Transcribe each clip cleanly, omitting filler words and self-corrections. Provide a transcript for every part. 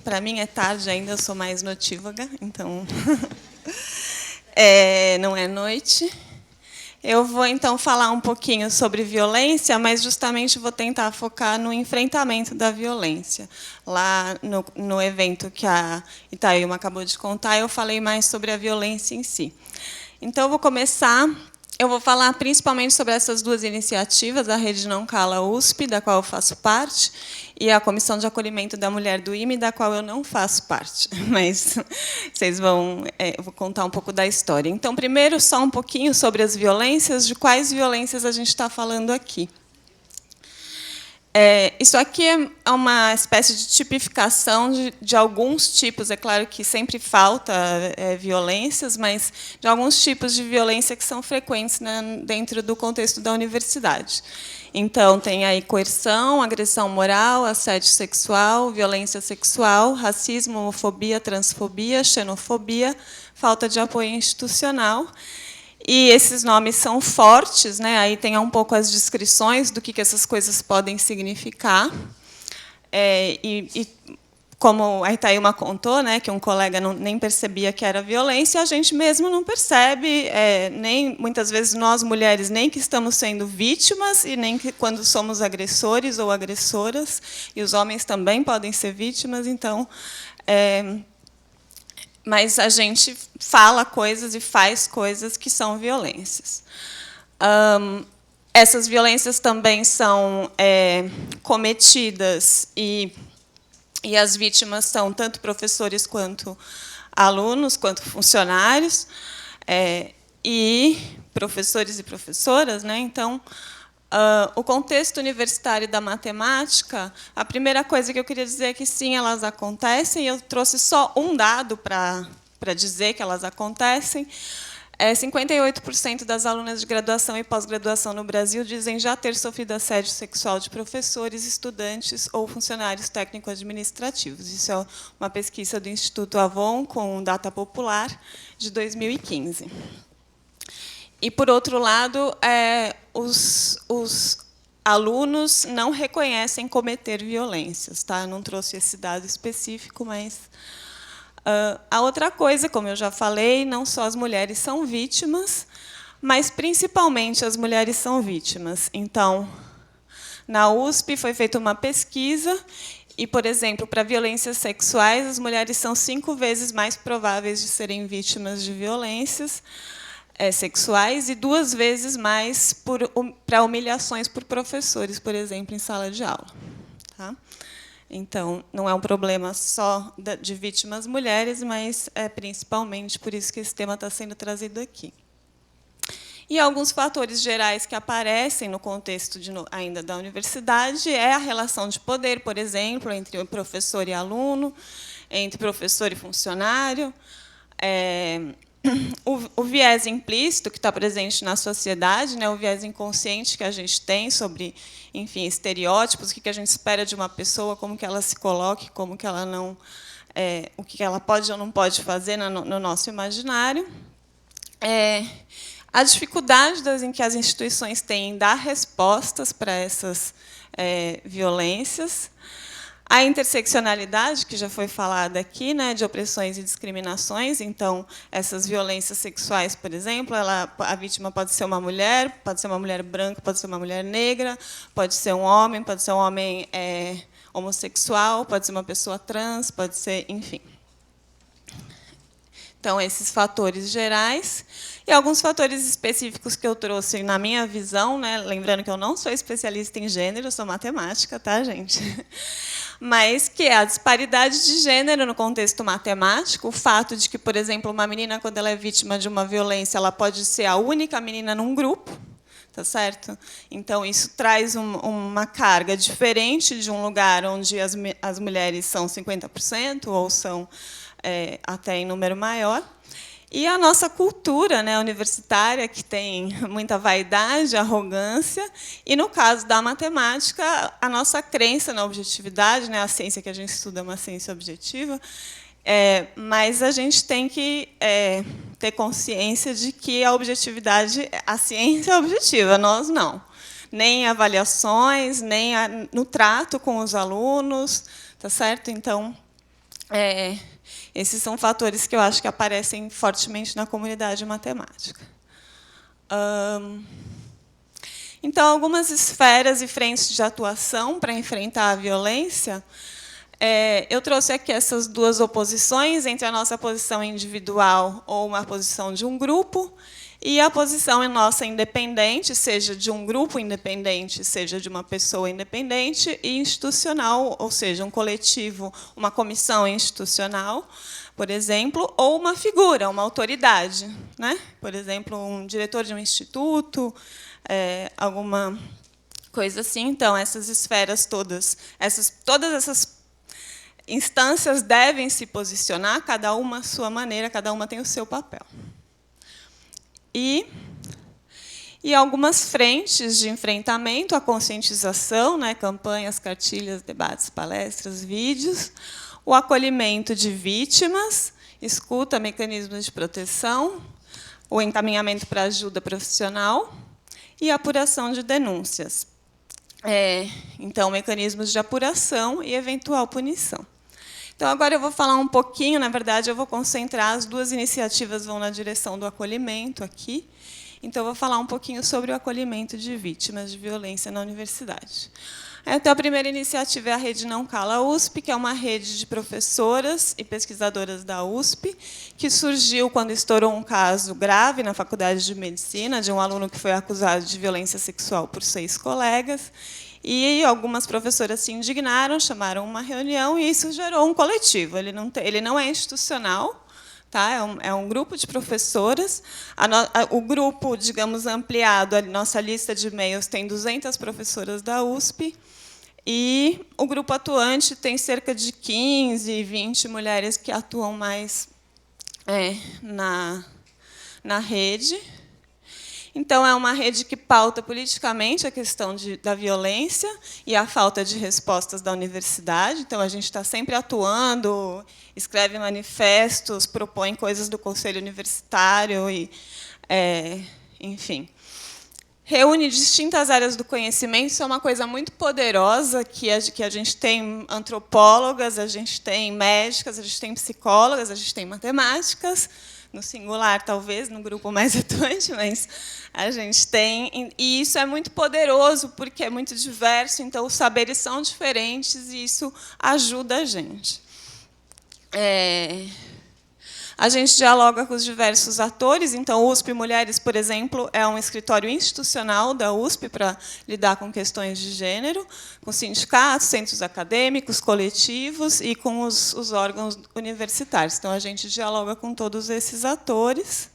Para mim é tarde ainda, eu sou mais notívaga, então não é noite. Eu vou, então, falar um pouquinho sobre violência, mas justamente vou tentar focar no enfrentamento da violência. Lá no evento que a Itaíma acabou de contar, eu falei mais sobre a violência em si. Então, eu vou começar. Eu vou falar principalmente sobre essas duas iniciativas, a Rede Não Cala USP, da qual eu faço parte, e a Comissão de Acolhimento da Mulher do IME, da qual eu não faço parte. Mas vocês vão... eu vou contar um pouco da história. Então, primeiro, só um pouquinho sobre as violências, de quais violências a gente está falando aqui. Isso aqui é uma espécie de tipificação de alguns tipos. É claro que sempre falta violências, mas de alguns tipos de violência que são frequentes, né, dentro do contexto da universidade. Então, tem aí coerção, agressão moral, assédio sexual, violência sexual, racismo, homofobia, transfobia, xenofobia, falta de apoio institucional. E esses nomes são fortes, né? Aí tem um pouco as descrições do que essas coisas podem significar. Como a Itaíma contou, né, que um colega nem percebia que era violência, a gente mesmo não percebe, nem muitas vezes nós mulheres nem que estamos sendo vítimas e nem que quando somos agressores ou agressoras, e os homens também podem ser vítimas, então mas a gente fala coisas e faz coisas que são violências. Essas violências também são cometidas e as vítimas são tanto professores quanto alunos, quanto funcionários, e professores e professoras, né? Então, o contexto universitário da matemática, a primeira coisa que eu queria dizer é que, sim, elas acontecem. Eu trouxe só um dado para dizer que elas acontecem. 58% das alunas de graduação e pós-graduação no Brasil dizem já ter sofrido assédio sexual de professores, estudantes ou funcionários técnico-administrativos. Isso é uma pesquisa do Instituto Avon, com data popular, de 2015. E, por outro lado, os alunos não reconhecem cometer violências. Tá? Eu não trouxe esse dado específico, mas... a outra coisa, como eu já falei, não só as mulheres são vítimas, mas, principalmente, as mulheres são vítimas. Então, na USP foi feita uma pesquisa e, por exemplo, para violências sexuais, as mulheres são 5 vezes mais prováveis de serem vítimas de violências sexuais e 2 vezes mais para humilhações por professores, por exemplo, em sala de aula. Tá? Então, não é um problema só de vítimas mulheres, mas principalmente por isso que esse tema está sendo trazido aqui. E alguns fatores gerais que aparecem no contexto ainda da universidade é a relação de poder, por exemplo, entre o professor e aluno, entre professor e funcionário, o viés implícito que está presente na sociedade, né, o viés inconsciente que a gente tem sobre, enfim, estereótipos, o que a gente espera de uma pessoa, como que ela se coloque, como que ela não, o que ela pode ou não pode fazer no nosso imaginário. A dificuldade em que as instituições têm em dar respostas para essas violências. A interseccionalidade, que já foi falada aqui, né, de opressões e discriminações. Então, essas violências sexuais, por exemplo, a vítima pode ser uma mulher branca, pode ser uma mulher negra, pode ser um homem homossexual, pode ser uma pessoa trans, pode ser, enfim. Então, esses fatores gerais. E alguns fatores específicos que eu trouxe na minha visão, né, lembrando que eu não sou especialista em gênero, sou matemática, tá, gente? Mas que é a disparidade de gênero no contexto matemático, o fato de que, por exemplo, uma menina, quando ela é vítima de uma violência, ela pode ser a única menina num grupo, tá certo? Então, isso traz uma carga diferente de um lugar onde as mulheres são 50% ou são até em número maior. E a nossa cultura, né, universitária, que tem muita vaidade, arrogância, e, no caso da matemática, a nossa crença na objetividade, né, a ciência que a gente estuda é uma ciência objetiva, mas a gente tem que ter consciência de que a objetividade, a ciência é objetiva, nós não. Nem em avaliações, nem no trato com os alunos, tá certo? Então, Esses são fatores que eu acho que aparecem fortemente na comunidade matemática. Então, algumas esferas e frentes de atuação para enfrentar a violência. Eu trouxe aqui essas duas oposições entre a nossa posição individual ou uma posição de um grupo e a posição nossa independente, seja de um grupo independente, seja de uma pessoa independente, e institucional, ou seja, um coletivo, uma comissão institucional, por exemplo, ou uma figura, uma autoridade, né? Por exemplo, um diretor de um instituto, alguma coisa assim. Então, essas esferas todas essas instâncias devem se posicionar, cada uma à sua maneira, cada uma tem o seu papel. E algumas frentes de enfrentamento, a conscientização, né, campanhas, cartilhas, debates, palestras, vídeos, o acolhimento de vítimas, escuta, mecanismos de proteção, o encaminhamento para ajuda profissional e a apuração de denúncias. Então, mecanismos de apuração e eventual punição. Então, agora eu vou falar um pouquinho, na verdade, eu vou concentrar, as duas iniciativas vão na direção do acolhimento aqui. Então, eu vou falar um pouquinho sobre o acolhimento de vítimas de violência na universidade. Então, a primeira iniciativa é a Rede Não Cala USP, que é uma rede de professoras e pesquisadoras da USP, que surgiu quando estourou um caso grave na Faculdade de Medicina, de um aluno que foi acusado de violência sexual por 6 colegas. E algumas professoras se indignaram, chamaram uma reunião, e isso gerou um coletivo. Ele não é institucional, tá? É um grupo de professoras. O grupo, digamos, ampliado, a nossa lista de e-mails tem 200 professoras da USP, e o grupo atuante tem cerca de 15, 20 mulheres que atuam mais na rede. Então, é uma rede que pauta politicamente a questão da violência e a falta de respostas da universidade. Então, a gente está sempre atuando, escreve manifestos, propõe coisas do Conselho Universitário, enfim. Reúne distintas áreas do conhecimento, isso é uma coisa muito poderosa, que a gente tem antropólogas, a gente tem médicas, a gente tem psicólogas, a gente tem matemáticas, no singular, talvez, no grupo mais atuante, mas a gente tem. E isso é muito poderoso, porque é muito diverso, então os saberes são diferentes, e isso ajuda a gente. A gente dialoga com os diversos atores. Então, o USP Mulheres, por exemplo, é um escritório institucional da USP para lidar com questões de gênero, com sindicatos, centros acadêmicos, coletivos e com os órgãos universitários. Então, a gente dialoga com todos esses atores.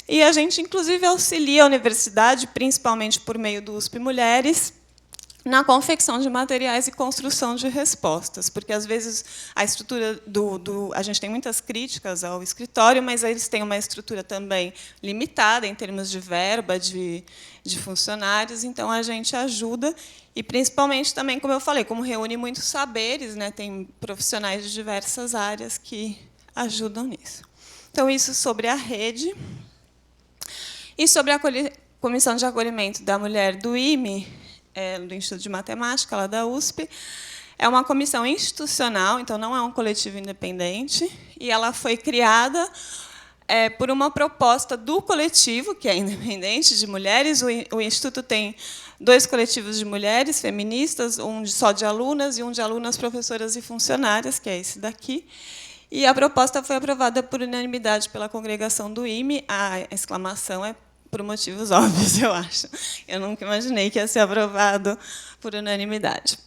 E a gente, inclusive, auxilia a universidade, principalmente por meio do USP Mulheres, na confecção de materiais e construção de respostas, porque, às vezes, a estrutura a gente tem muitas críticas ao escritório, mas eles têm uma estrutura também limitada em termos de verba, de funcionários, então a gente ajuda, e, principalmente, também, como eu falei, como reúne muitos saberes, né, tem profissionais de diversas áreas que ajudam nisso. Então, isso sobre a rede. E sobre a Comissão de Acolhimento da Mulher do IME, do Instituto de Matemática, lá da USP. É uma comissão institucional, então não é um coletivo independente, e ela foi criada por uma proposta do coletivo, que é independente, de mulheres. O Instituto tem 2 coletivos de mulheres feministas, um só de alunas e um de alunas, professoras e funcionárias, que é esse daqui. E a proposta foi aprovada por unanimidade pela congregação do IME. A exclamação é por motivos óbvios, eu acho. Eu nunca imaginei que ia ser aprovado por unanimidade.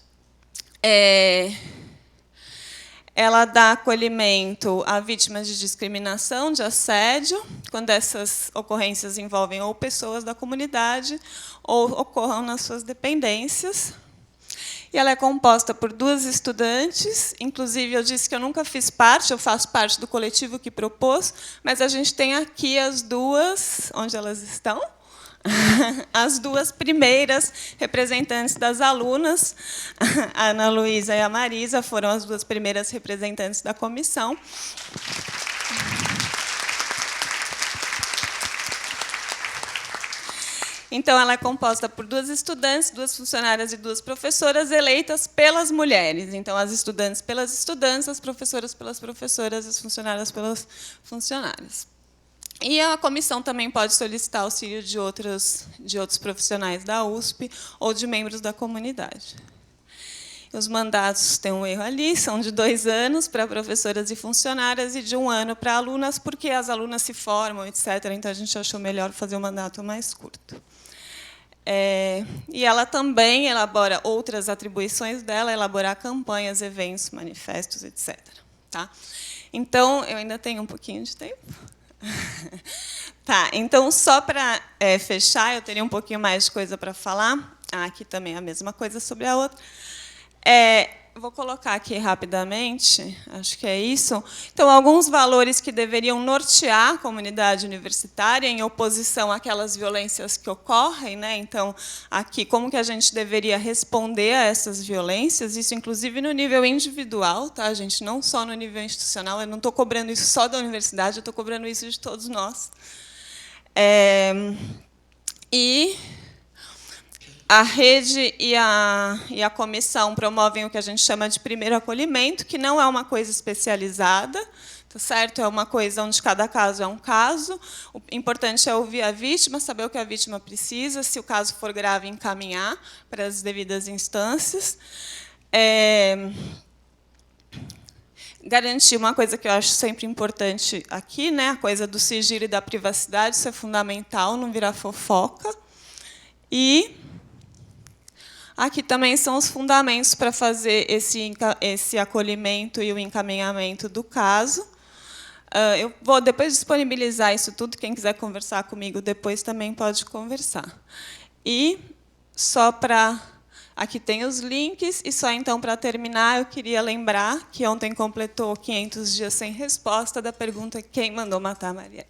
Ela dá acolhimento a vítimas de discriminação, de assédio, quando essas ocorrências envolvem ou pessoas da comunidade ou ocorram nas suas dependências. E ela é composta por 2 estudantes. Inclusive, eu disse que eu nunca fiz parte, eu faço parte do coletivo que propôs, mas a gente tem aqui as 2, onde elas estão? As 2 primeiras representantes das alunas, a Ana Luísa e a Marisa, foram as 2 primeiras representantes da comissão. Então, ela é composta por 2 estudantes, 2 funcionárias e 2 professoras eleitas pelas mulheres. Então, as estudantes pelas estudantes, as professoras pelas professoras, as funcionárias pelas funcionárias. E a comissão também pode solicitar auxílio de outros profissionais da USP ou de membros da comunidade. Os mandatos têm um erro ali, são de 2 anos para professoras e funcionárias e de 1 ano para alunas, porque as alunas se formam, etc. Então, a gente achou melhor fazer um mandato mais curto. E ela também elabora outras atribuições dela, elaborar campanhas, eventos, manifestos, etc. Tá? Então, eu ainda tenho um pouquinho de tempo. Tá, então, só para fechar, eu teria um pouquinho mais de coisa para falar. Aqui também é a mesma coisa sobre a outra. Vou colocar aqui rapidamente, acho que é isso. Então, alguns valores que deveriam nortear a comunidade universitária em oposição àquelas violências que ocorrem, né? Então, aqui, como que a gente deveria responder a essas violências, isso, inclusive, no nível individual, tá, gente? Não só no nível institucional, eu não estou cobrando isso só da universidade, eu estou cobrando isso de todos nós. A rede e a comissão promovem o que a gente chama de primeiro acolhimento, que não é uma coisa especializada, tá certo? É uma coisa onde cada caso é um caso. O importante é ouvir a vítima, saber o que a vítima precisa, se o caso for grave, encaminhar para as devidas instâncias. Garantir uma coisa que eu acho sempre importante aqui, né? A coisa do sigilo e da privacidade, isso é fundamental, não virar fofoca. E aqui também são os fundamentos para fazer esse acolhimento e o encaminhamento do caso. Eu vou depois disponibilizar isso tudo. Quem quiser conversar comigo depois também pode conversar. E só para... Aqui tem os links. E só então, para terminar, eu queria lembrar que ontem completou 500 dias sem resposta da pergunta quem mandou matar a Marielle.